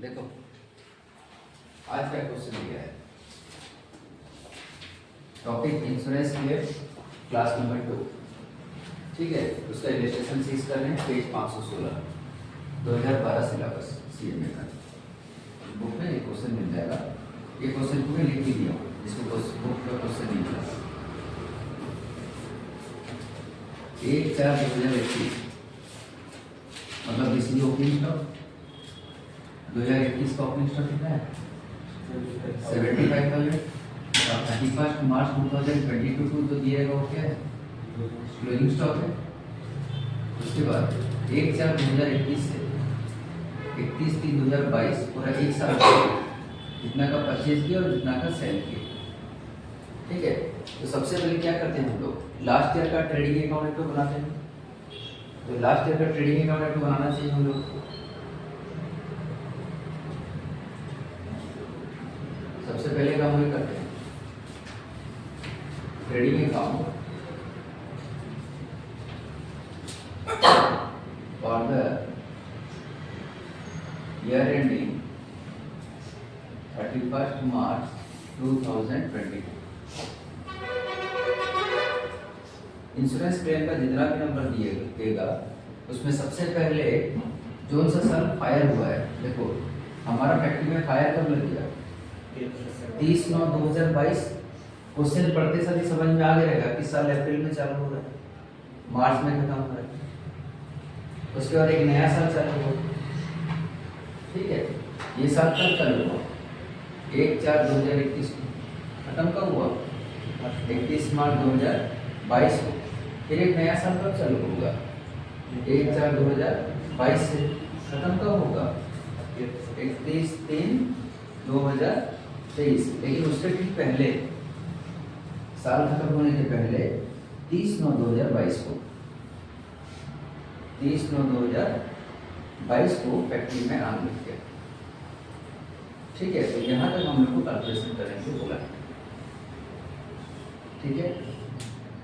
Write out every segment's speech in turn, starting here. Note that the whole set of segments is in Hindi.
देखो आज का क्वेश्चन दिया है, topic insurance claim, class number 2। ठीक है, उसका इलस्ट्रेशन सीज कर रहे हैं, पेज 516, 2012 सिलेबस सीएमए का। बुक में एक क्वेश्चन मिल जाएगा। ये क्वेश्चन पूरे लिख भी दिया जिसको बुक का क्वेश्चन नहीं मिला। 1/4/2021 मतलब इसी ओपनिंग स्टॉक 2021 का ओपनिंग स्टॉक कितना है? 75,000। 31 मार्च 2022 को तो दिएगा वो क्या है? क्लोजिंग स्टॉक है। उसके बाद 1/4/2021 से 31/3/2022 पूरा एक साल जितना का परचेज किया और जितना का सेल किया। ठीक है, तो सबसे पहले क्या करते हैं हम लोग, लास्ट ईयर का ट्रेडिंग अकाउंट तो बनाते हैं। तो लास्ट ईयर का ट्रेडिंग अकाउंट तो बनाना चाहिए हम लोग को। सबसे पहले काम वही करते हैं, trading account for the year ending 31 March 2022। Insurance claim का जितना भी नंबर दिएगा उसमें सबसे पहले जो सा साल फायर हुआ है, देखो हमारा फैक्ट्री में फायर कब लग गया? 30/9/2022। क्वेश्चन पढ़ते साथ ही समझ में आ गया रहेगा किस साल अप्रैल में चालू हो रहा है, मार्च में खत्म हो रहा है। उसके बाद एक नया साल चालू हो। ठीक है, ये साल कब चालू हुआ? 1/4/2021 को। खत्म कब हुआ? 31 मार्च 2022 को। फिर एक नया साल कब चालू होगा? 1/4/2022 से। खत्म कब होगा? 31/3/2023। लेकिन उससे ठीक पहले, साल खत्म होने के पहले 30/9/2022 को 30/9/2022 को फैक्ट्री में आग लग गया। ठीक है, तो यहाँ तक हम लोग को कैलकुलेशन करेंगे बोला है। ठीक है,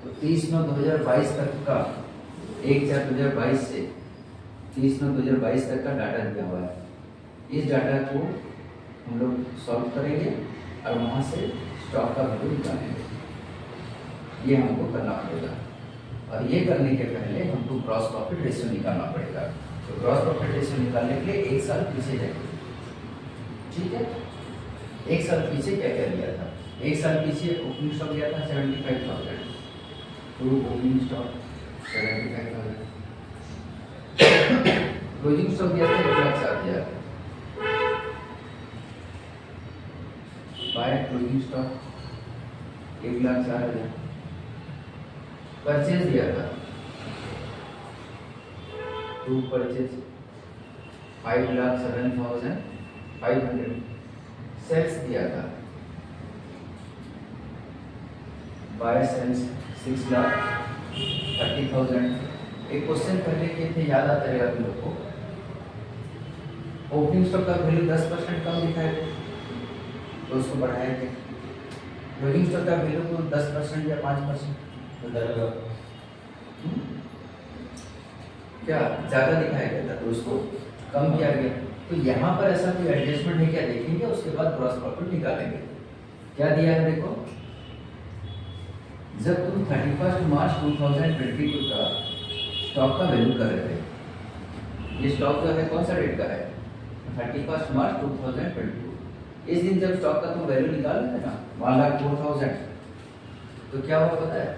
तो 30/9/2022 तक का 1/4/2022 से 30/9/2022 तक का डाटा दिया हुआ है। इस डाटा को हम लोग सॉल्व करेंगे और वहाँ से स्टॉक का वैल्यू निकालेंगे। ये हमको करना पड़ेगा, और ये करने के पहले हमको ग्रॉस प्रॉफिट रेशियो निकालना पड़ेगा। तो ग्रॉस प्रॉफिट रेशियो निकालने के लिए एक साल पीछे जाएंगे। ठीक है, एक साल पीछे क्या क्या दिया था? एक साल पीछे ओपनिंग स्टॉक दिया था 75,000, तो ओपनिंग स्टॉक 75,000। क्लोजिंग स्टॉक दिया था 1,04,000 बाय क्लोजिंग स्टॉक 1,04,000। परचेज दिया था टू परचेज 5,07,500। सेल्स दिया था बाय सेल्स 6,30,000। एक क्वेश्चन पहले किए थे, याद आता रहेगा तुम लोग को। ओपनिंग स्टॉक का वैल्यू 10% कम दिखाया तो उसको बढ़ाया थे। क्लोजिंग स्टॉक का वैल्यू को 10% या 5% क्या ज़्यादा दिखाया गया था तो उसको कम किया गया। तो यहाँ पर ऐसा कोई एडजस्टमेंट है क्या, देखेंगे। उसके बाद ग्रॉस प्रॉफिट निकालेंगे। क्या दिया है देखो, जब तुम 31 मार्च 2022 का स्टॉक का वैल्यू कर रहे थे, ये स्टॉक जो है कौन सा डेट का है? 31 मार्च 2022। इस दिन जब स्टॉक का तुम वैल्यू निकाल रहे थे ना 1,04,000, तो क्या हुआ पता है?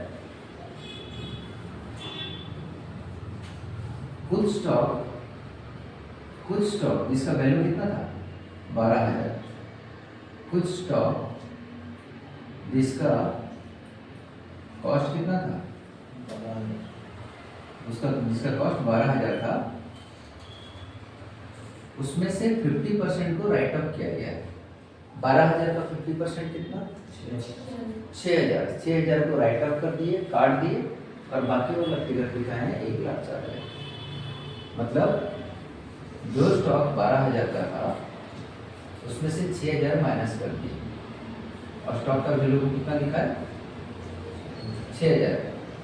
कुछ स्टॉक जिसका वैल्यू कितना था? 12,000। कुछ स्टॉक जिसका कॉस्ट कितना था? जिसका कॉस्ट 12,000 था, उसमें से 50% को राइट ऑफ किया गया है। 12,000 का 50% कितना? 6,000। 6,000 को राइट ऑफ कर दिए, काट दिए, और बाकी वाला फिगर दिखाए हैं 1,04,000। मतलब जो स्टॉक 12,000 का था उसमें से 6,000 माइनस कर दिए, और स्टॉक का वैल्यू को कितना लिखा है? 6,000।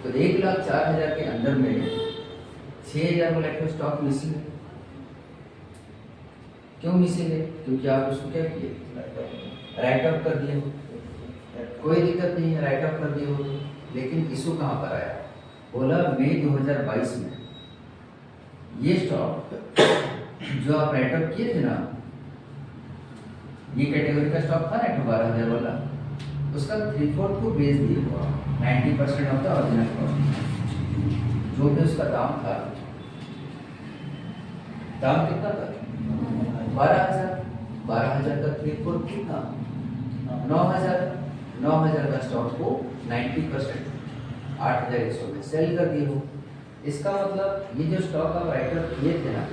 तो 1,04,000 के अंदर में 6,000 वाला स्टॉक मिसिंग है। क्यों मिसिंग है? क्योंकि आप उसको क्या किए, राइट ऑफ कर दिए हो। कोई दिक्कत नहीं है, राइट ऑफ कर दिए हो। लेकिन इशू कहाँ पर आया? बोला मई 2022 में ये स्टॉक जो आप राइट ऑफ किए थे ना, ये कैटेगरी का स्टॉक था ना 12,000 वाला, उसका 3/4 को बेच दिए हुआ 90% ऑफ द ओरिजिनल कॉस्ट। जो भी उसका दाम था, दाम कितना था? 12,000 का 3/4 कितना? 9,000 का स्टॉक को 90% 8,100 में सेल कर दिए हो। इसका मतलब ये जो स्टॉक आप राइट ऑफ किए थे ना,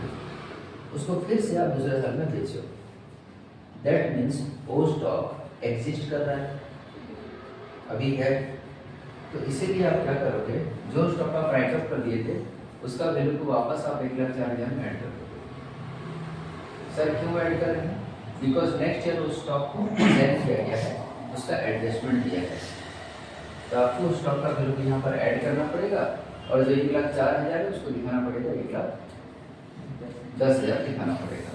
उसको फिर से आप दूसरे साल में बेचो। दैट मीन्स वो स्टॉक एग्जिस्ट कर रहा है, अभी है। तो इसीलिए आप क्या करोगे, जो स्टॉक आप राइट ऑफ कर दिए थे उसका वैल्यू को वापस आप 1,04,000 में ऐड कर दोगे। सर क्यों ऐड कर रहे हैं? बिकॉज नेक्स्ट ईयर उस स्टॉक को सेल किया गया है, उसका एडजस्टमेंट दिया है, तो आपको उस स्टॉक का वैल्यू यहाँ पर ऐड करना पड़ेगा, और जो 1,04,000 है उसको दिखाना पड़ेगा 1,10,000 दिखाना पड़ेगा।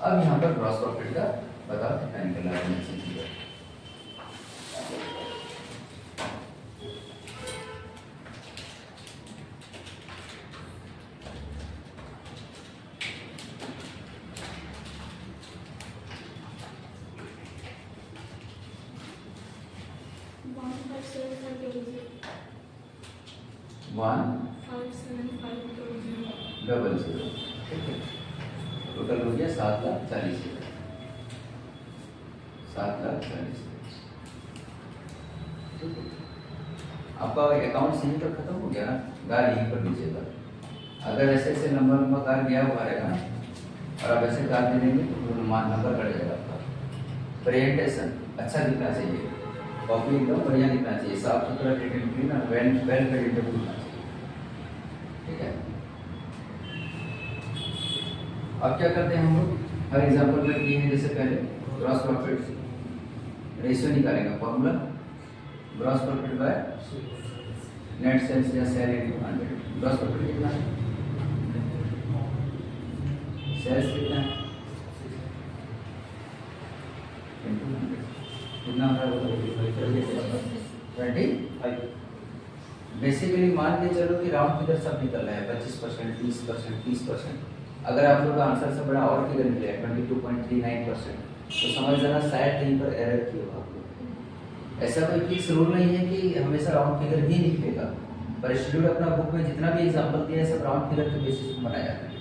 अब यहाँ पर ग्रॉस प्रॉफिट का बताओ कितना निकल रहा है। टोटल हो गया 7,40,000। 7,40,000। आपका अकाउंट यहीं पर खत्म हो गया ना, गार यहीं पर लीजिएगा। अगर ऐसे ऐसे नंबर गार गया हुआ रहेगा ना, और आप ऐसे गार दे देंगे तो नंबर कट जाएगा आपका। प्रेजेंटेशन अच्छा दिखना चाहिए, कॉपी एकदम बढ़िया दिखना चाहिए, साफ सुथरा, क्लीन और वेल प्रेजेंटेबल दिखना चाहिए। ठीक है। अब क्या करते हैं हम लोग, हर एग्जाम्पल में किए हैं जैसे पहले ग्रॉस प्रॉफिट रेशियो निकालेंगे। Formula gross profit by net sales या सेल इनटू 100। ग्रॉस प्रॉफिट कितना है, सेल्स कितना है, कितना है 20। बेसिकली मान के चलो कि राउंड फिगर सब निकल रहा है 25%, 20%, 30%। अगर आप लोग का आंसर से बड़ा और फिगर निकले 22.39%, तो समझ जाना शायद कहीं पर एरर की होगा। ऐसा कोई फिक्स रूल नहीं है कि हमेशा राउंड फिगर ही निकलेगा, पर शेड्यूल अपना बुक में जितना भी एग्जाम्पल दिया है सब राउंड फिगर के बेसिस पर बनाया जाता है।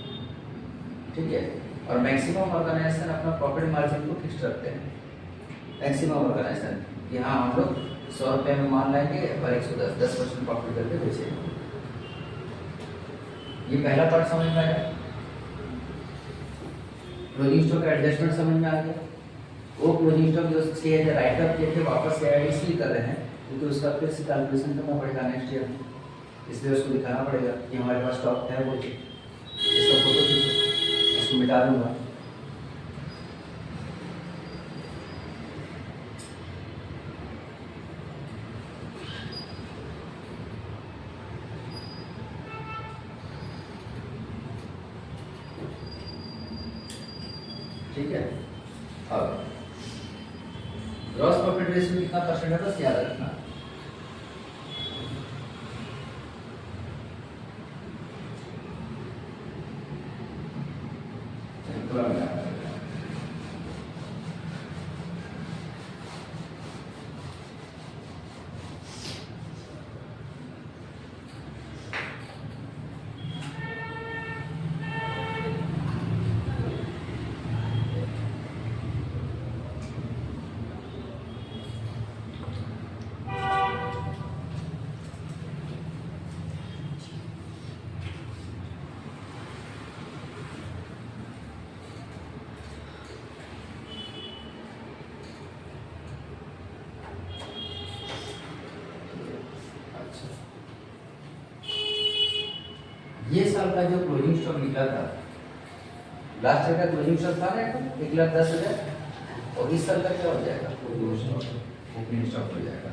ठीक है। और मैक्सिमम ऑर्गेनाइजेशन अपना प्रॉफिट मार्जिन को फिक्स रखते हैं। मैक्सिमम ऑर्गेनाइजेशन कि हाँ हम लोग 100 रुपये में मान लाएंगे और 110% प्रॉफिट करके बेचेंगे। ये पहला पार्ट समझ में आया। क्लोजिंग स्टॉक का एडजस्टमेंट समझ में आ गया। वो क्लोजिंग स्टॉक जो 6,000 राइट ऑफ किए थे वापस से ऐड इसलिए कर रहे हैं क्योंकि उसका फिर से कैलकुलेशन करना पड़ेगा नेक्स्ट ईयर में, इसलिए उसको दिखाना पड़ेगा कि हमारे पास स्टॉक है। वो इसका फोटो खींचो, इसको मिटा दूंगा। ठीक है। अब ग्रॉस प्रॉफिट रेशियो कितना परसेंट है बस याद रखना। ये साल का जो क्लोजिंग स्टॉक निकला था, लास्ट ईयर का क्लोजिंग स्टॉक था ना 1,10,000, और इस साल का क्या हो जाएगा, ओपनिंग स्टॉक हो जाएगा।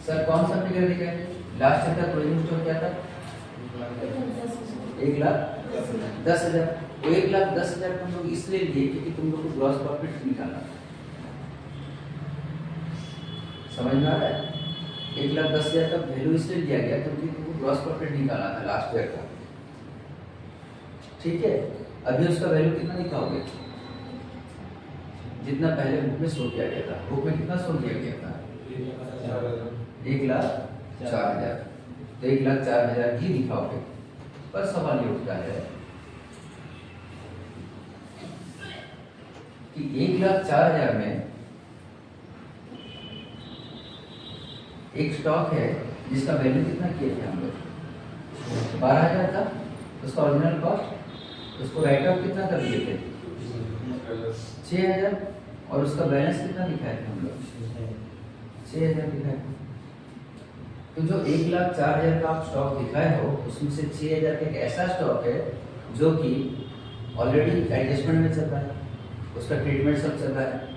सर कौन सा फिगर दिखाएंगे? लास्ट ईयर का क्लोजिंग स्टॉक क्या था? 1,10,000। तो 1,10,000 तुम लोग इसलिए लिए क्योंकि तुम लोग को ग्रॉस प्रॉफिट निकालना था। समझ में आ रहा है? 1,10,000 का वैल्यू इसलिए दिया गया क्योंकि तुमको ग्रॉस प्रॉफिट निकालना था लास्ट ईयर का। ठीक है, अभी उसका वैल्यू कितना दिखाओगे? जितना पहले बुक में शो किया गया था। बुक में कितना शो किया गया था? 1,04,000। तो 1,04,000 ही दिखाओगे। पर सवाल ये उठता है कि 1,04,000 में एक स्टॉक है जिसका वैल्यू कितना किए थे हम लोग? 12,000 था उसका ओरिजिनल कॉस्ट। उसको राइट ऑफ कितना कर दिए थे? 6,000। और उसका बैलेंस कितना दिखाए थे हम लोग? 6,000 दिखाए थे। तो जो 1,04,000 का आप स्टॉक दिखाए हो उसमें से 6,000 का एक ऐसा स्टॉक है जो कि ऑलरेडी एडजस्टमेंट में चल रहा है, उसका ट्रीटमेंट सब चल रहा है,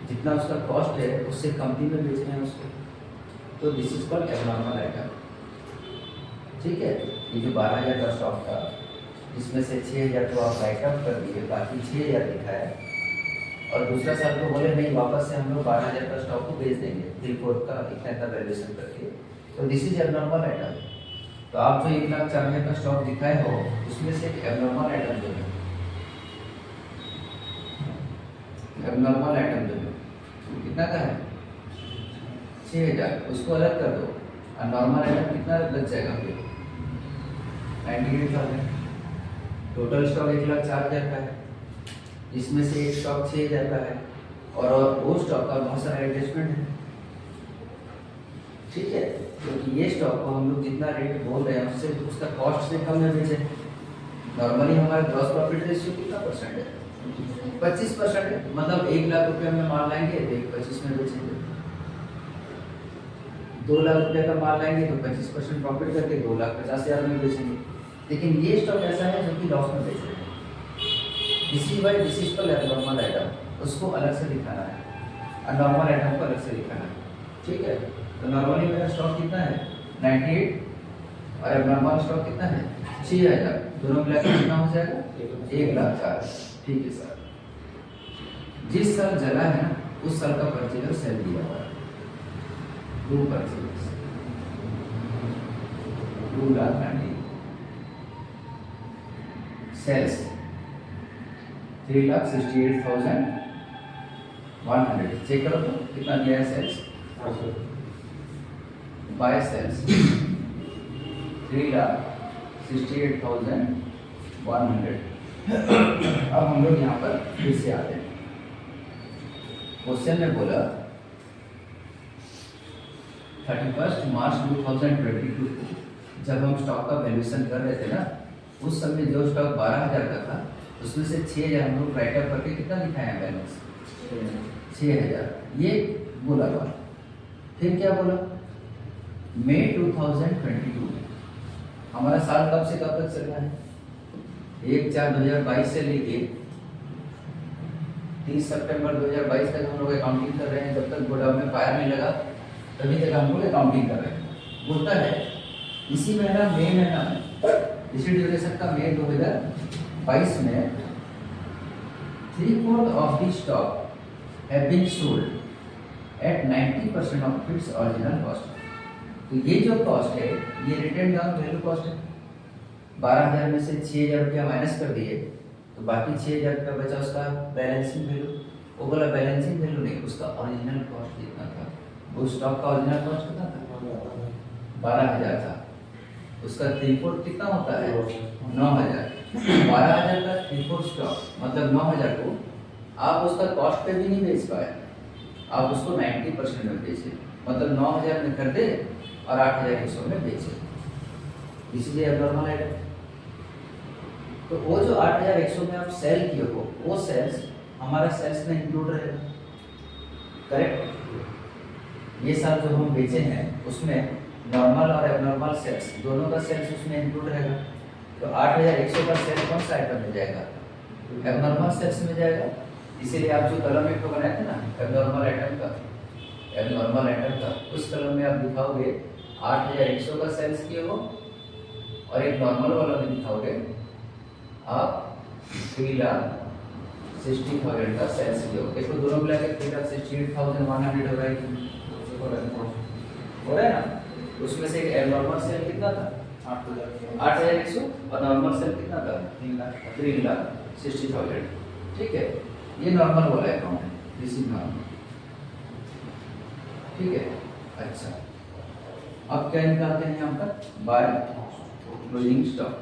जितना उसका कॉस्ट है उससे कंपनी में बेच रहे हैं उसको। तो this is called abnormal item. ठीक है, ये जो 12,000 का स्टॉक था जिसमें से 6,000 को आप राइट अप कर दिए, बाकी 6,000 दिखाया और दूसरा साल को बोले नहीं वापस से हम लोग 12,000 का स्टॉक को बेच देंगे 3/4 का इतना वैल्यूएशन करके। तो दिस इज एबनॉर्मल आइटम। तो आप जो 1,04,000 का स्टॉक दिखाए हो उसमें से एक एबनॉर्मल आइटम जो है, एबनॉर्मल आइटम जो है कितना का है? 6,000। उसको अलग कर दो और नॉर्मल आइटम कितना लग जाएगा? 98,000। टोटल स्टॉक 1,04,000 का है, इसमें से एक स्टॉक 6,000 का है और वो स्टॉक का बहुत सारा एडजस्टमेंट है। ठीक है, क्योंकि ये स्टॉक को हम लोग जितना रेट बोल रहे हैं उससे उसका कॉस्ट से कम में बेचे। नॉर्मली हमारा ग्रॉस प्रॉफिट रेशियो कितना परसेंट है? 25% है। मतलब 1,00,000 रुपये में माल लाएंगे तो 1,25 में बेचेंगे। 2,00,000 रुपये का माल लाएंगे तो 25% प्रॉफिट करके 2,50,000 में बेचेंगे। लेकिन ये स्टॉक ऐसा है जो कि लॉस में बेच रहे हैं। This is called abnormal item, उसको अलग से दिखाना है और नॉर्मल आइटम को अलग से दिखाना है। ठीक है, तो नॉर्मली मेरा स्टॉक कितना है? 98 और एबनॉर्मल स्टॉक कितना है? 6,000। दोनों मिलाकर कितना हो जाएगा? 1,04,000। ठीक है सर, जिस साल जला है ना उस साल का परचेजर सेल दिया हुआ है। 2 परचेजर्स 2,90,000 सेल्स 3,68,100। चेक करो तो कितना दिया है सेल्स? Bye sales 3,68,100। अब हम लोग यहाँ पर फिर से आते हैं। क्वेश्चन में बोला 31 मार्च 2022 जब हम स्टॉक का वैल्यूएशन कर रहे थे ना उस समय जो स्टॉक 12,000 का था उसमें से 6,000 हम लोग राइट अप करके कितना दिखाए हैं बैलेंस? 6,000। ये बोला बात। फिर क्या बोला? मई 2022 में हमारा साल कब से कब तक चल रहा है? 1/4/2022 से लेके 30 सितंबर 2022 तक हम लोग अकाउंटिंग कर रहे हैं। जब तक गोडाउन में फायर नहीं लगा तभी तक हम लोग अकाउंटिंग कर रहे हैं। बोलता है इसी महीना मई महीना में इसी ड्यूरेशन का मई 2022 में 3/4 of the stock have been sold at 90% of its original cost. तो ये जो कॉस्ट है ये रिटर्न डाउन वैल्यू कॉस्ट है। 12,000 में से 6,000 रुपया माइनस कर दिए तो बाकी 6,000 रुपया बचा उसका बैलेंसिंग वैल्यू। वो बोला बैलेंसिंग वैल्यू नहीं, उसका ओरिजिनल कॉस्ट जितना था। वो स्टॉक का ओरिजिनल कॉस्ट कितना था? 12,000 था। उसका 3/4 कितना होता है? 9,000। 12,000 का 3/4 स्टॉक मतलब 9,000 को आप उसका कॉस्ट पे भी नहीं बेच पाए, आप उसको 90% में बेचे। मतलब 9,000 में कर दे और 8,100 में बेचे। इसीलिए एबनॉर्मल आइटम। तो वो जो 8,100 में आप सेल किए हो वो सेल्स हमारा सेल्स में इंक्लूड रहेगा। करेक्ट? ये साल जो हम बेचे हैं उसमें नॉर्मल और एबनॉर्मल सेल्स दोनों का सेल्स उसमें इंक्लूड रहेगा। तो 8,100 का सेल कौन सा आइटम में जाएगा? एबनॉर्मल सेल्स में जाएगा। इसीलिए आप जो कलम एक बनाए थे ना एबनॉर्मल आइटम का, एबनॉर्मल आइटम का, उस कलम में आप दिखाओगे 8,100 का सेल्स किए हो और एक नॉर्मल वाला भी दिखाओगे आप 3,60,000 का सेल्स लियो। देखो दोनों मिला के 3,68,100 हो रहा है ना। उसमें से एक एबनॉर्मल सेल कितना था 8,100 और नॉर्मल सेल कितना था 3,60,000। ठीक है, ये नॉर्मल वाला अकाउंट है, दिस इज नॉर्मल। ठीक है, अच्छा अब क्या निकालते हैं यहाँ पर बाय क्लोजिंग स्टॉक।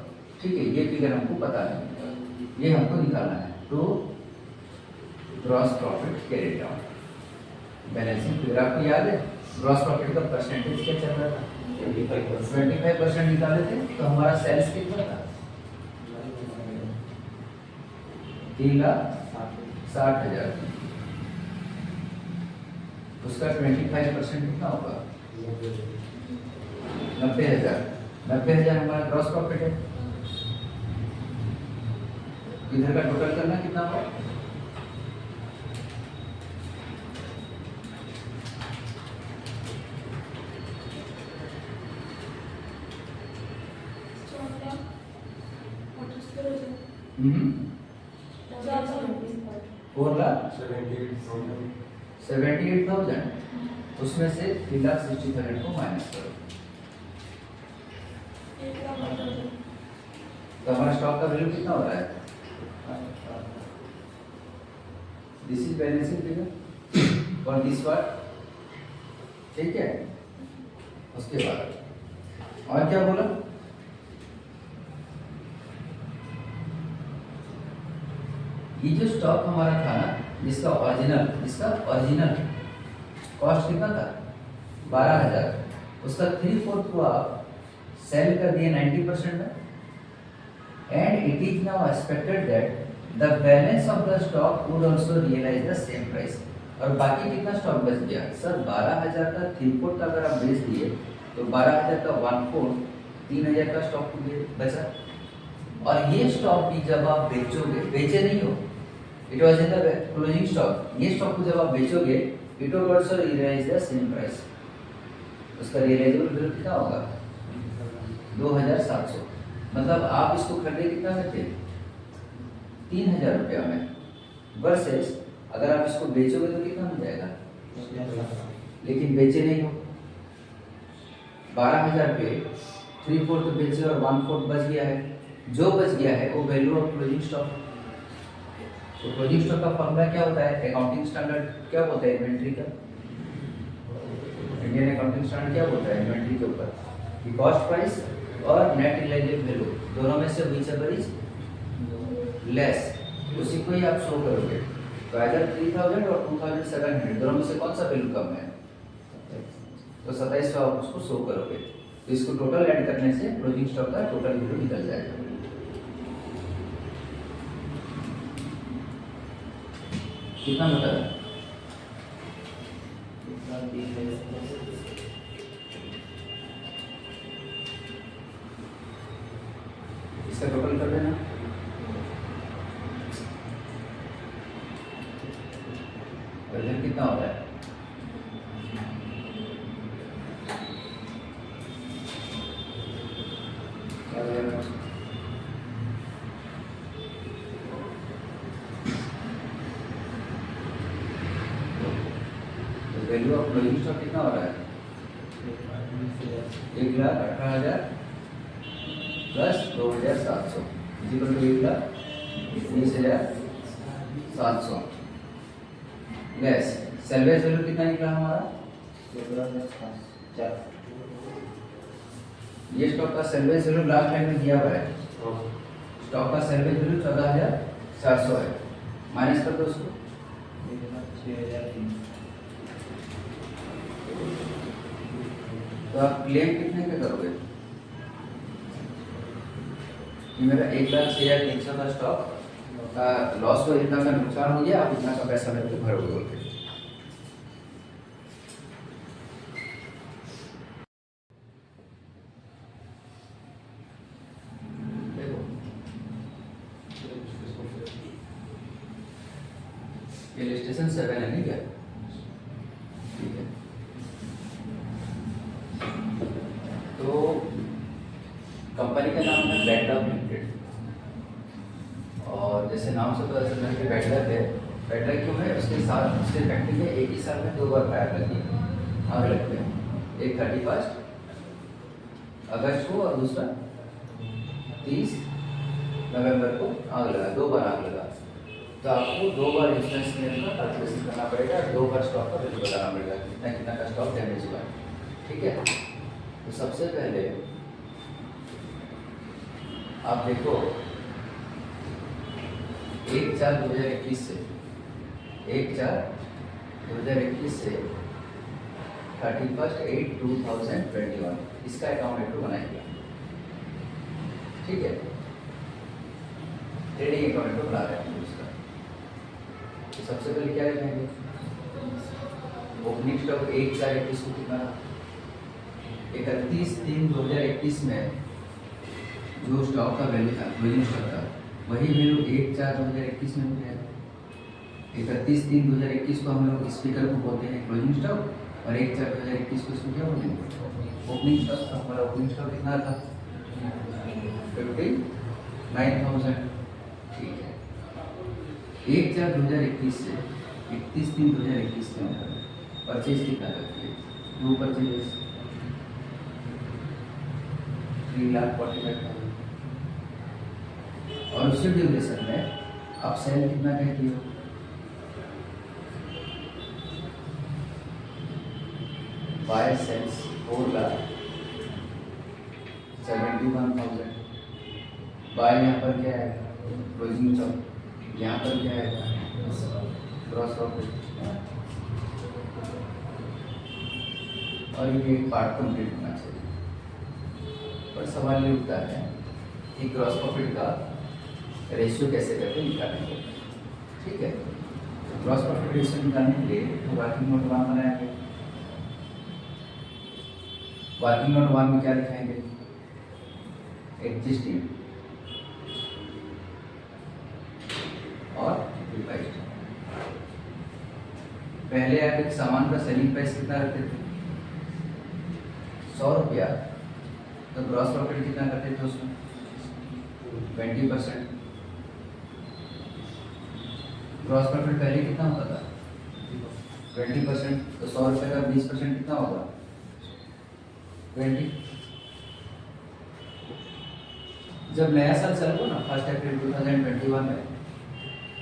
ठीक है, ये फिगर हमको पता है, ये हमको निकालना है। तो gross profit carried down balancing figure आपको याद है, ग्रॉस प्रॉफिट का परसेंटेज क्या चल रहा था 25% निकाले थे। तो हमारा सेल्स कितना था 3,60,000, उसका 25% कितना होगा 90,000। 90,000 हमारा ग्रॉस प्रॉफिट है। इधर का टोटल करना कितना होगा हम्म 4,78,000। उसमें से 3,60,000 को माइनस करो तो हमारा स्टॉक का वैल्यू कितना हो रहा है। This is balancing figure for this part. ठीक है, उसके बाद और क्या बोला ये जो स्टॉक हमारा था ना जिसका ओरिजिनल कॉस्ट कितना था 12,000, उसका 3/4 को आप सेल कर दिए 90% में। And it is now expected that the balance of the stock would also realise the same price. और बाकी कितना स्टॉक बच गया सर 12,000 का 3/4 का अगर आप बेच दिए तो 12,000 का 1/4 3,000 का स्टॉक बचा। और ये स्टॉक भी जब आप बेचोगे, बेचे नहीं हो, it was in the closing stock, ये स्टॉक को जब आप बेचोगे it will also realise the same price. उसका रियलाइजेबल वैल्यू कितना होगा 2,700। मतलब आप इसको खरीदे कितना में थे 3,000 रुपया में, वर्सेस अगर आप इसको बेचोगे तो कितना मिल जाएगा, लेकिन बेचे नहीं हो 12,000 पे 3/4 तो बेचे और 1/4 बच गया है। जो बच गया है वो वैल्यू ऑफ क्लोजिंग स्टॉक। तो क्लोजिंग स्टॉक का फॉर्मूला क्या होता है, अकाउंटिंग स्टैंडर्ड क्या होता है इन्वेंट्री का, इंडियन अकाउंटिंग स्टैंडर्ड क्या होता है इन्वेंट्री के ऊपर कि कॉस्ट प्राइस और नेट रियलाइजेबल वैल्यू दोनों में से व्हिच एवर इज लेस, उसी को ही आप शो करोगे। तो अगर 3,000 और 2,700 दोनों में से कौन सा वैल्यू कम है तो 2700 आप उसको शो करोगे। तो इसको टोटल ऐड करने से क्लोजिंग स्टॉक का टोटल वैल्यू निकल जाएगा। कितना बताया इसका टोटल कर देना। वजन कितना होता है वैल्यू ऑफ क्लोजिंग स्टॉक कितना हो रहा है 1,18,000 plus 2,700 equal to 1,20,700 less salvage value कितना निकला हमारा ये स्टॉक का सेल्वेज वैल्यू लास्ट टाइम में दिया हुआ है। स्टॉक का सेल्वेज वैल्यू 14,400 है, माइनस कर दो उसको 6,300। तो आप क्लेम कितने का करोगे कि मेरा 1,06,300 का स्टॉक का लॉस हो, इतना का नुकसान हो गया, आप इतना का पैसा मेरे को भरोगे बोल के। ये इलस्ट्रेशन 7 है नहीं क्या, ठीक है। तो कंपनी का नाम है बेडलॉक लिमिटेड। और जैसे नाम से पता चल रहा है कि बेडलॉक है। बेडलॉक क्यों है? उसके साथ उसके फैक्ट्री में एक ही साल में 2 बार फायर लगी है, आग लगते हैं। एक 31 अगस्त को और दूसरा 30 नवंबर को आग लगा, 2 बार आग लगा। तो आपको 2 बार इंश्योरेंस क्लेम का कैलकुलेशन करना पड़ेगा, 2 बार स्टॉक का वैल्यू बताना पड़ेगा कितना कितना का स्टॉक डैमेज हुआ है। ठीक है, तो सबसे पहले आप देखो 1/4/2021 से 1/4/2021 से 31/8/2021 इसका अकाउंट एंट्री बनाएंगे। ठीक है, ट्रेडिंग अकाउंट एंट्री बना रहे हैं हम उसका। तो सबसे पहले क्या लिखेंगे? ओपनिंग स्टॉक 1/4/21 को कितना था? 31/3/2021 में जो स्टॉक का वैल्यू था, क्लोजिंग स्टॉक था, वही वैल्यू 1/4/2021 में हो गया। 31/3/2021 को हम लोग इस फिगर को बोलते हैं क्लोजिंग स्टॉक, और 1/4/2021 को इसको क्या बोलेंगे? Opening stock. हमारा ओपनिंग स्टॉक कितना था? 59,000। ठीक है, 1/4/2021 से 31/3/2021 के अंदर परचेज कितना करती है? 2 परचेज 3,45,000। और उसी ड्यूरेशन में आप सेल कितना कहती हो? Bye sales 4,71,000। बाय यहाँ पर क्या है? Closing stock. यहाँ पर क्या है? Gross profit. और ये एक पार्ट कंप्लीट होना चाहिए। पर सवाल ये उठता है कि ग्रॉस प्रॉफिट का रेशियो कैसे करके निकालेंगे। ठीक है, ग्रॉस प्रॉफिट रेशियो निकालने के लिए वर्किंग नोट 1 बनाएंगे। वर्किंग नोट 1 में क्या लिखाएंगे? एग्जिस्टिंग और रिवाइज्ड। पहले आप एक सामान का सेलिंग प्राइस कितना रखते थे? 100 रुपया। तो ग्रॉस प्रॉफिट कितना करते थे उसमें? 20%। ग्रॉस प्रॉफिट पहले कितना होता था? 20%। तो 100 रुपये का 20% कितना होगा? 20। जब नया साल चालू हो ना 1 अप्रैल 2021 में,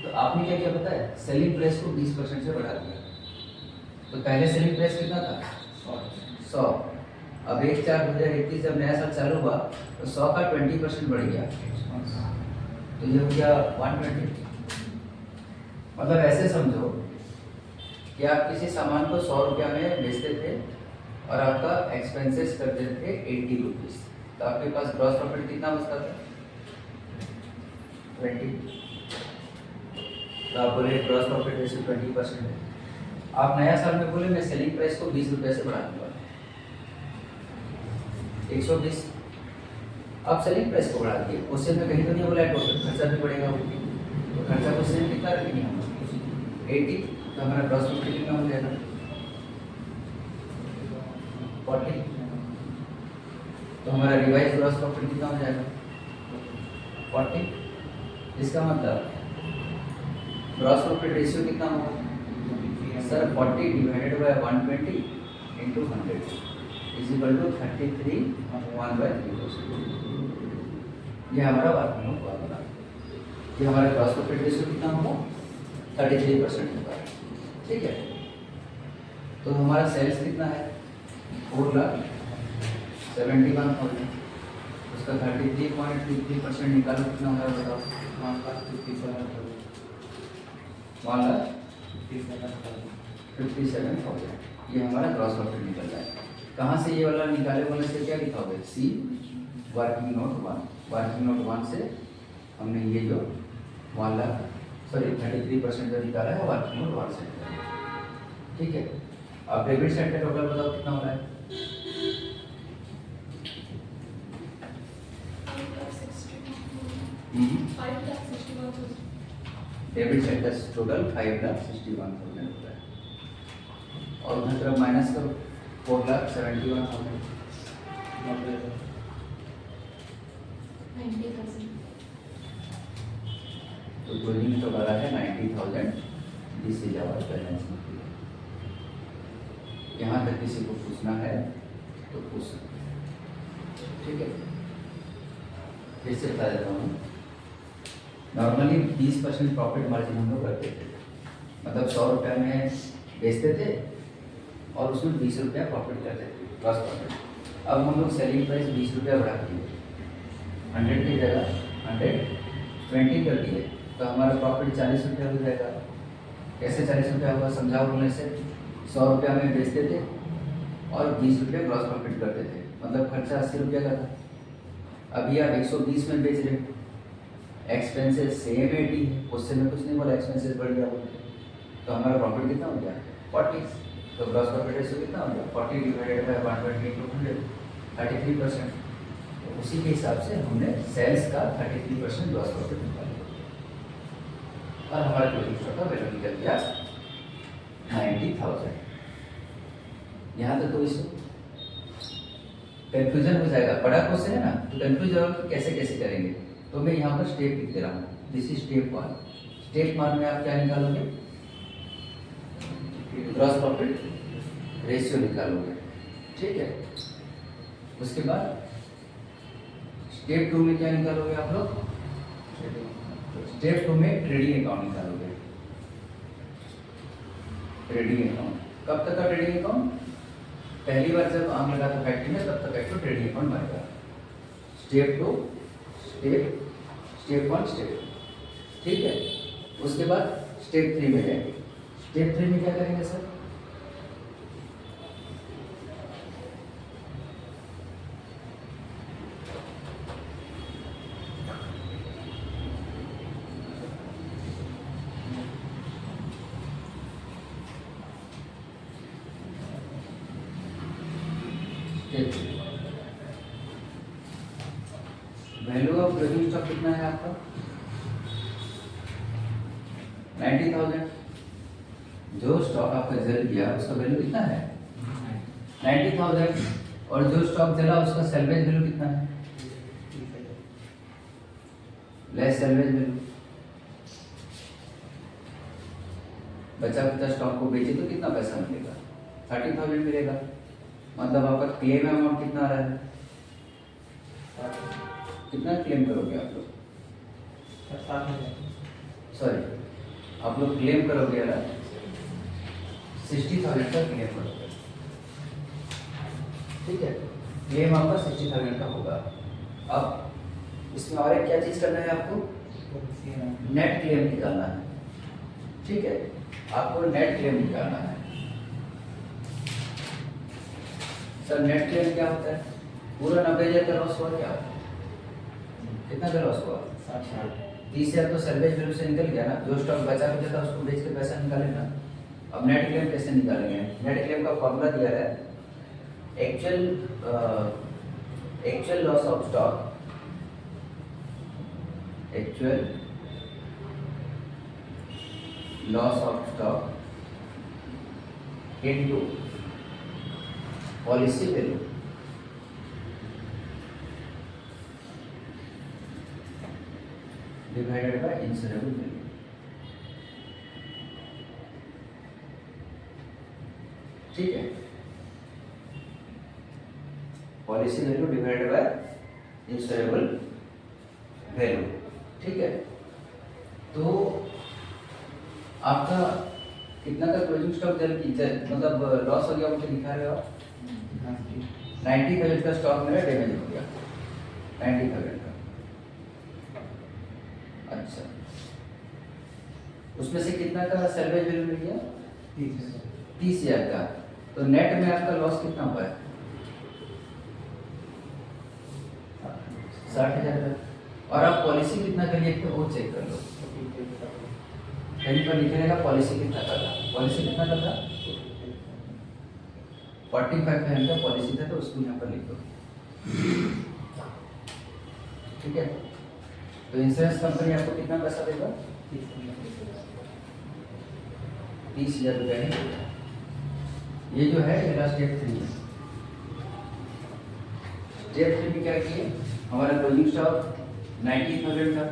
तो आपने क्या किया पता है? सेलिंग प्राइस को 20% से बढ़ा दिया। तो पहले सेलिंग प्राइस कितना था? 100। अब 1/4/2021 जब नया साल चालू हुआ तो 100 का 20% बढ़ गया, तो ये हो गया 120। मतलब ऐसे समझो कि आप किसी सामान को 100 रुपया में बेचते थे और आपका एक्सपेंसेस करते थे 80 रुपीज़, तो आपके पास ग्रॉस प्रॉफिट कितना बचता था? 20। तो आप बोले ग्रॉस प्रॉफिट रेशियो 20% है। आप नया साल में बोले मैं सेलिंग प्राइस को 20 रुपये से बढ़ा दूंगा 120। अब सेलिंग प्राइस को बढ़ा दिए, उससे मैं कहीं तो नहीं बोला टोटल खर्चा भी बढ़ेगा। तो खर्चा को सेम कितना रखेंगे हम? 80। तो हमारा ग्रॉस प्रॉफिट कितना हो जाएगा? 40। तो हमारा रिवाइज ग्रॉस प्रॉफिट कितना हो जाएगा? 40। इसका मतलब ग्रॉस प्रॉफिट रेशियो कितना होगा sir? 40 divided by 120 into 100 is equal to 33/1/3%। ये हमारा वर्किंग नोट बना। ये हमारा ग्रॉस प्रॉफिट रेशियो कितना होगा? 33% होगा। ठीक है, तो हमारा सेल्स कितना है? 4,71,000। उसका 33.33% निकालो, कितना होगा बताओ? 1,57,000। ये हमारा ग्रॉस प्रॉफिट निकल रहा है। कहाँ से ये वाला निकाले वाले से क्या लिखा होगा? सी वर्किंग नोट 1। वर्किंग नोट 1 से हमने ये जो 33% जो निकाला है वर्किंग नोट 1 से निकाला। ठीक है, अब डेबिट साइड का टोटल बताओ कितना हो रहा है? डेबिट साइड का टोटल 5,61,000 होता है। और उधर तरफ माइनस करो 4,71,000। 90,000। तो क्लोजिंग स्टॉक आ रहा है 90,000। This is our balance sheet. यहाँ तक किसी को पूछना है तो पूछ सकते हैं, ठीक है। फिर से बता देता हूँ, नॉर्मली 20% प्रॉफिट मार्जिन हम लोग रखते थे, मतलब 100 रुपये में बेचते थे और उसमें 20 रुपया प्रॉफिट करते थे, ग्रॉस प्रॉफिट। अब हम लोग सेलिंग प्राइस 20 रुपया बढ़ा दिए, 100 की जगह 120 कर दिए, तो हमारा प्रॉफिट 40 रुपया हो जाएगा। कैसे 40 रुपया होगा समझाओ बोलने से, 100 रुपया में बेचते थे और 20 रुपये ग्रॉस प्रॉफिट करते थे, मतलब खर्चा 80 रुपया का था। अभी आप 120 में बेच रहे हो, एक्सपेंसेस सेम 80 है, उससे मैं कुछ नहीं बोला, एक्सपेंसेस बढ़ गया बोलते, तो हमारा प्रॉफिट कितना हो गया 40। तो ग्रॉस प्रॉफिट रेशियो कितना हो गया 40 डिवाइडेड बाय 120/100, 33%। तो उसी के हिसाब से हमने सेल्स का 33% ग्रॉस प्रॉफिट निकाला और हमारा क्लोजिंग स्टॉक का वैल्यू निकल गया 90,000। यहाँ तक कोई कंफ्यूजन हो जाएगा, बड़ा क्वेश्चन है ना, तो कंफ्यूज होगा कि कैसे कैसे करेंगे। तो मैं यहाँ पर स्टेप लिख दे रहा हूँ, दिस इज स्टेप 1। स्टेप 1 में आप क्या निकालोगे, ग्रॉस प्रॉफिट रेशियो निकालोगे, ठीक है। उसके बाद स्टेप 2 में क्या निकालोगे आप लोग, स्टेप 2 में ट्रेडिंग अकाउंट निकालोगे। ट्रेडिंग अकाउंट कब तक का ट्रेडिंग अकाउंट, पहली बार जब आम लगा था फैक्ट्री में तब तक आपको ट्रेडिंग अकाउंट बनेगा। स्टेप 2, स्टेप 1, स्टेप 2, ठीक है। उसके बाद स्टेप 3 में जाएंगे। स्टेप 3 में क्या करेंगे sir, value of closing stock कितना है आपका 90,000। जो स्टॉक आपका जल गया उसका वैल्यू कितना है 90,000, और जो स्टॉक जला उसका सेल्वेज वैल्यू कितना है, लेस सेल्वेज वैल्यू। बचा बचा स्टॉक को बेचे तो कितना पैसा मिलेगा 30,000 मिलेगा, मतलब आपका क्लेम अमाउंट कितना आ रहा है, कितना क्लेम करोगे आप लोग, सॉरी आप लोग क्लेम करोगे यार 60,000 का क्लेम करोगे, ठीक है। क्लेम आपका 60,000 का होगा। अब इसमें और एक क्या चीज करना है आपको, नेट क्लेम निकालना है, ठीक है। आपको नेट क्लेम निकालना है। सर नेट क्लेम क्या होता है, पूरा 90,000 का लॉस हुआ, क्या कितना का लॉस हुआ 30,000 तो सेल्वेज वैल्यू से निकल गया ना, जो स्टॉक बचा बचा था उसको बेच के पैसा निकाले ना। अब नेट क्लेम कैसे निकालेंगे, नेट क्लेम का फॉर्मूला दिया है, actual loss of stock, actual loss of stock into policy value divided by insurable value. ठीक है, policy value divided by insurable value, ठीक है। तो आपका कितना का क्लोजिंग स्टॉक मतलब लॉस हो गया, मुझे दिखा रहे हो आप 90,000 का स्टॉक मेरा डैमेज हो गया 90,000 का। अच्छा, उसमें से कितना का सेल्वेज वैल्यू मिल गया 30,000 का, तो नेट में आपका लॉस कितना हुआ है 60,000 का। और आप पॉलिसी कितना का लिए थे वो चेक कर लो, कहीं पर लिखे रहेगा पॉलिसी कितना का था, पॉलिसी कितना का था 45,000 का पॉलिसी था, तो उसको यहाँ पर लिख दो, ठीक है। तो इंश्योरेंस कंपनी आपको कितना पैसा देगा 30,000 रुपया ही देगा। ये जो है मेरा स्टेप 3 है। स्टेप 3 में क्या किए, हमारा क्लोजिंग स्टॉक 90,000 था,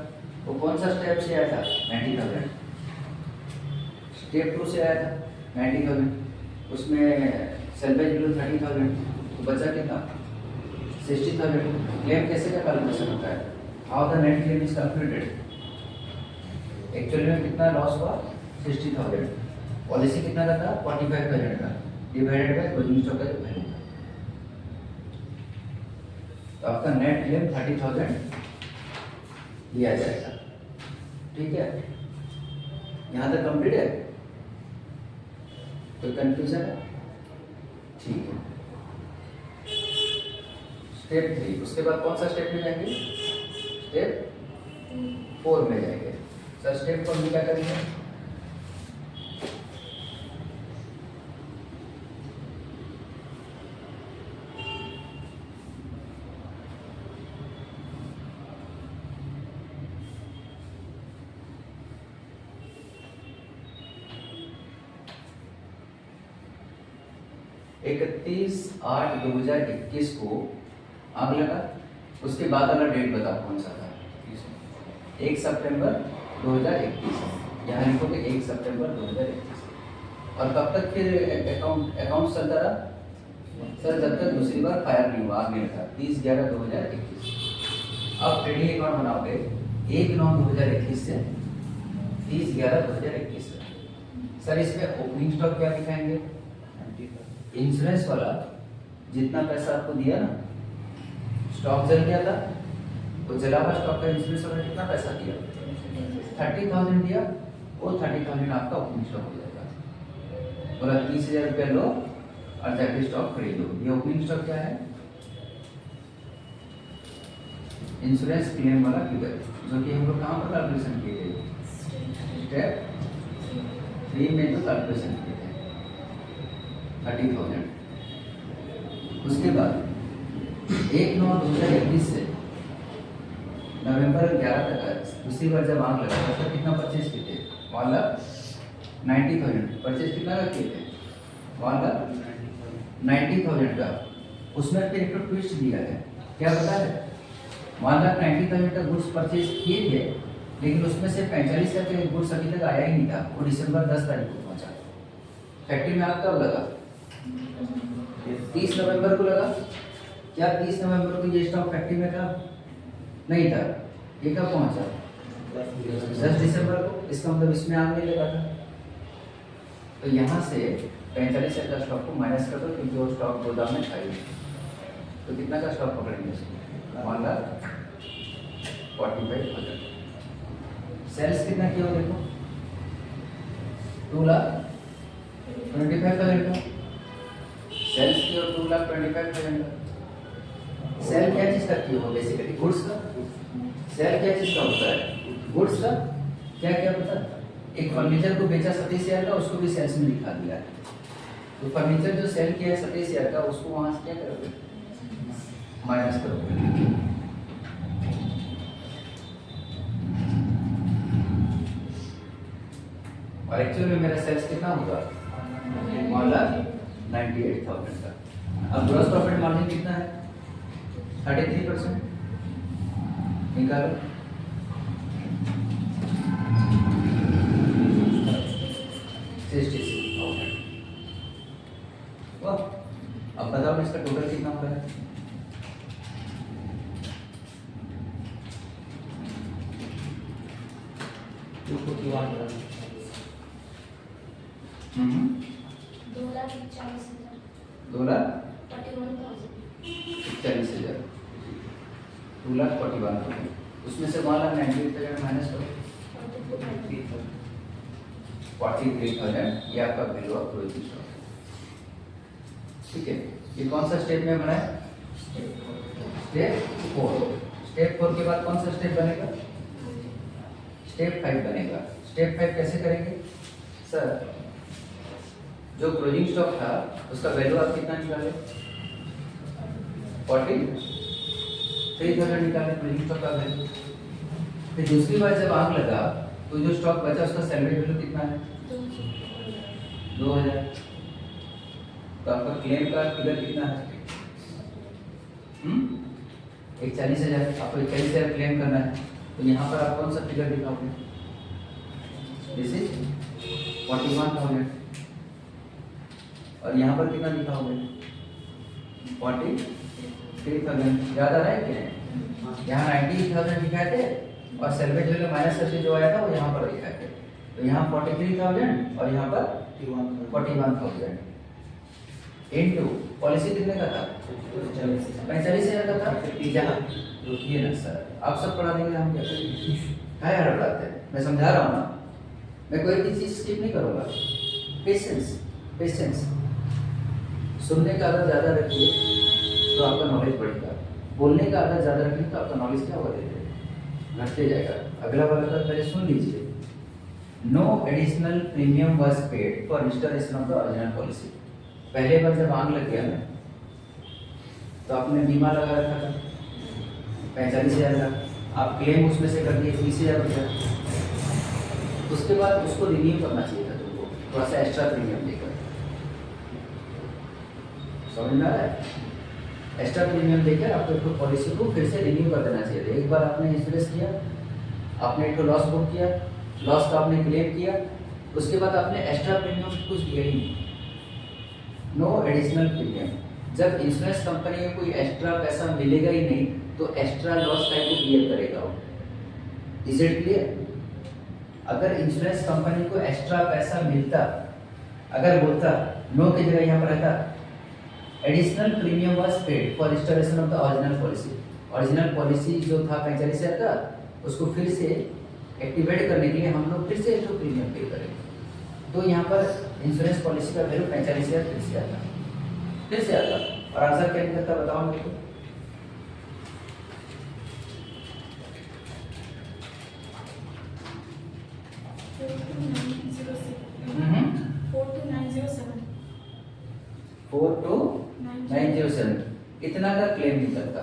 वो कौन सा स्टेप से आया था? 90,000। स्टेप 2 से आया था 90,000, उसमें सेल्वेज वैल्यू 30,000, तो बचा कितना? 60,000। क्लेम कैसे का कैलकुलेशन होता है? How the net claim is calculated? Actually में कितना लॉस हुआ? 60,000। पॉलिसी कितना का था? 45,000 का, डिवाइडेड बाय क्लोजिंग स्टॉक का जो वैल्यू था, तो आपका नेट क्लेम 30,000 लिया जाएगा। ठीक है, यहाँ तक कंप्लीट है? कोई कंफ्यूजन है? ठीक है। स्टेप 3, उसके बाद कौन सा स्टेप में जाएंगे? स्टेप 4 में जाएंगे। सर स्टेप 4 में क्या करेंगे? इकतीस 8/2021 को आग लगा, उसके बाद वाला डेट बताओ कौन सा था? 1 सितंबर 2021, यहाँ लिखोगे 1 सितंबर 2021। और कब तक फिर अकाउंट चलता रहा? सर जब तक दूसरी बार फायर नहीं हुआ, आग नहीं लगा, 30/11/2021। अब ट्रेडिंग अकाउंट बनाओगे 1/9/2021 से 30/11/2021 तक। सर इसमें ओपनिंग स्टॉक क्या दिखाएंगे? इंश्योरेंस वाला जितना पैसा आपको दिया ना, स्टॉक जल गया था, तो जला हुआ स्टॉक का इंश्योरेंस वाला कितना पैसा दिया? 30,000 दिया, वो 30,000 आपका ओपनिंग स्टॉक हो जाएगा। बोला 30,000 रुपया लो और जाके स्टॉक खरीदो। ये ओपनिंग स्टॉक क्या है? इंश्योरेंस क्लेम वाला फिगर, जो कि हम लोग कहाँ पर कैलकुलेशन किए थे? स्टेप 3 में जो कैलकुलेशन किए थे 30,000। उसके बाद 1/9/2021 से नवंबर 11 तक दूसरी बार जब आग लगा तब तक कितना परचेज किए थे? 1,90,000। परचेज कितना का किए थे? 1,90,000 का। उसमें फिर एक ट्विस्ट दिया है, क्या पता है? 1,90,000 का गुड्स परचेज किए थे, लेकिन उसमें से 45,000 का गुड्स अभी तक आया ही नहीं था, वो दिसंबर 10 तारीख को पहुंचा। फैक्ट्री में आग कब लगा? 30 नवंबर को लगा। क्या 30 नवंबर को ये स्टॉक फैक्ट्री में था? नहीं था। ये कब पहुंचा? 10 दिसंबर को। इसका मतलब इसमें आग नहीं लगा था। तो यहाँ से 45,000 का स्टॉक को माइनस कर दो, क्योंकि वो स्टॉक गोदाम में था ही। तो कितना का स्टॉक पकड़ेंगे इसको? 1,45,000। सेल्स कितना किया हो देखो? 2,25,000 का सेल्स की और 2,25,000 का। सेल क्या चीज का की हो? बेसिकली गुड्स का। सेल क्या चीज का होता है? गुड्स का। क्या क्या पता? एक फर्नीचर को बेचा 27,000 का, उसको भी सेल्स में लिखा दिया है। तो फर्नीचर जो सेल किया है 27,000 का, उसको वहां से क्या करोगे? माइनस करोगे। और एक्चुअल में मेरा सेल्स कितना होगा? 1,98,000 का। अब ग्रॉस प्रॉफिट मार्जिन कितना है? 33%। निकालो। अब बताओ इसका टोटल कितना हो रहा है? हम्म 2,41,000। 2,41,000। उसमें से 1,98,000 माइनस करो, 43,000। ये आपका वैल्यू ऑफ क्लोजिंग स्टॉक। ठीक है, ये कौन सा स्टेप में बना है? स्टेप 4। स्टेप 4 के बाद कौन सा स्टेप बनेगा? स्टेप 5 बनेगा। स्टेप 5 कैसे करेंगे? सर जो क्लोजिंग स्टॉक था उसका वैल्यू आप कितना निकाले? 43,000 निकाले क्लोजिंग स्टॉक का वैल्यू। फिर दूसरी बार जब आग लगा तो जो स्टॉक बचा उसका सैलरी वैल्यू कितना है? 2,000। तो आपका क्लेम का फिगर कितना है? एक 40,000, आपको 41,000 क्लेम करना है, तो यहाँ पर आप कौन सा फिगर दिखाओगे? दिस इज 41,000 और यहाँ पर कितना दिखाओगे? 43,000। ज़्यादा रहा है क्या? यहाँ 90,000 दिखाए थे और सैलवेज वैल्यू माइनस करके जो आया था वो यहाँ पर दिखाए थे, तो यहाँ 43,000 और यहाँ पर 41,000 इनटू पॉलिसी कितने का था? 45,000 का था। जहाँ रुकिए ना सर, आप सब पढ़ा देंगे, हम क्या करेंगे? है हर पढ़ाते हैं, मैं समझा रहा हूँ ना, मैं कोई भी चीज़ स्किप नहीं करूँगा। Patience, patience. सुनने का आदत ज़्यादा रखिए तो आपका नॉलेज बढ़ेगा, बोलने का आदत ज़्यादा रखिए तो आपका नॉलेज क्या होगा? घटते जाएगा। अगला वाला था, पहले सुन लीजिए। No additional premium was paid for installation of the original policy. पहले बार जब आग लग गया ना, तो आपने बीमा लगा रखा था 45,000 का, आप क्लेम उसमें से कर दिए 30,000 रुपया, उसके बाद उसको रिन्यू करना चाहिए था तुमको, थोड़ा सा एक्स्ट्रा प्रीमियम देकर। समझ में आ रहा है? एक्स्ट्रा प्रीमियम देकर आपको पॉलिसी को फिर से रिन्यू कर देना चाहिए था। एक बार आपने इंश्योरेंस किया, आपने एक लॉस बुक किया, लॉस का आपने क्लेम किया, उसके बाद आपने एक्स्ट्रा प्रीमियम कुछ दिया ही नहीं। No additional premium. जब इंश्योरेंस कंपनी में कोई एक्स्ट्रा पैसा मिलेगा ही नहीं, तो एक्स्ट्रा लॉस टाइप को क्लियर करेगा वो। Is it clear? अगर इंश्योरेंस कंपनी को एक्स्ट्रा पैसा मिलता, अगर बोलता नो की जगह यहाँ पर रहता additional premium was paid for installation of the original policy. Original policy जो था 45,000 का, उसको फिर से एक्टिवेट करने के लिए हम लोग फिर से एक प्रीमियम पे करेंगे, तो यहाँ पर इंश्योरेंस पॉलिसी का वैल्यू 45,000 फिर से आता, फिर से आता। और आंसर क्या निकलता बताओ मेरे को? 42,907 इतना का क्लेम निकलता,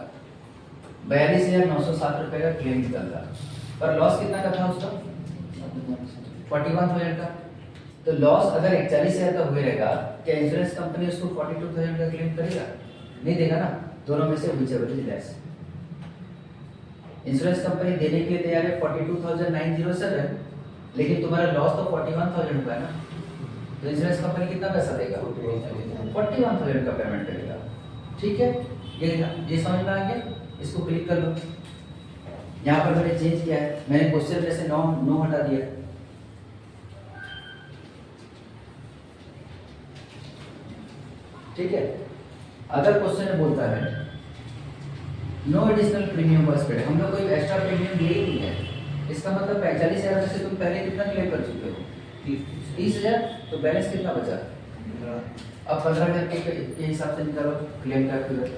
42,907 रुपए का क्लेम निकलता। पर लॉस कितना का था उसका? 41,000 का। तो लॉस अगर 41,000 का हुए रहेगा, क्या इंश्योरेंस कंपनी उसको 42,000 का क्लेम करेगा? नहीं देगा ना। दोनों में से whichever is less। Insurance company देने के लिए तैयार है 42,907, लेकिन तुम्हारा लॉस तो 41,000 रुपए है ना, तो इंश्योरेंस कंपनी कितना पैसा देगा? 41,000 का पेमेंट करेगा। ठीक है, ये समझ में आ गया? इसको क्लिक कर लो। यहाँ पर मैंने चेंज किया है, मैंने क्वेश्चन में से नो हटा दिया। ठीक है, अगर क्वेश्चन बोलता है no additional premium was paid, हम लोग कोई एक्स्ट्रा प्रीमियम लिए ही नहीं है, इसका मतलब 45,000 में से तुम पहले कितना क्लेम कर चुके हो? 30,000, तो बैलेंस कितना बचा? अब 15,000 के हिसाब से निकालो क्लेम का फिगर।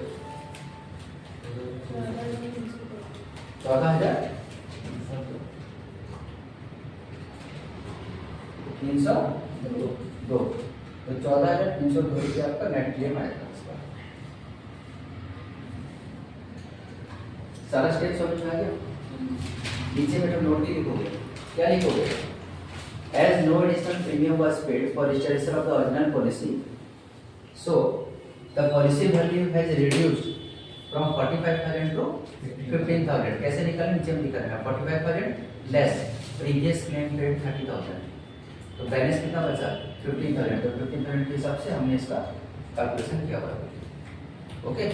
14,302, तो 14,302 रुपया आपका नेट क्लेम आएगा। सारा स्टेप समझ में आ गया? नीचे में तुम नोट ही लिखोगे, क्या लिखोगे? As no additional premium was paid for installation of the original policy, so the policy value has reduced from 45,000 to 15,000। कैसे निकालें? नीचे में लिखा है 45,000 लेस प्रीवियस क्लेम पेड 30,000, तो बैलेंस कितना बचा? 15,000। तो 15,000 के हिसाब से हमने इसका कैलकुलेशन किया हुआ है। ओके।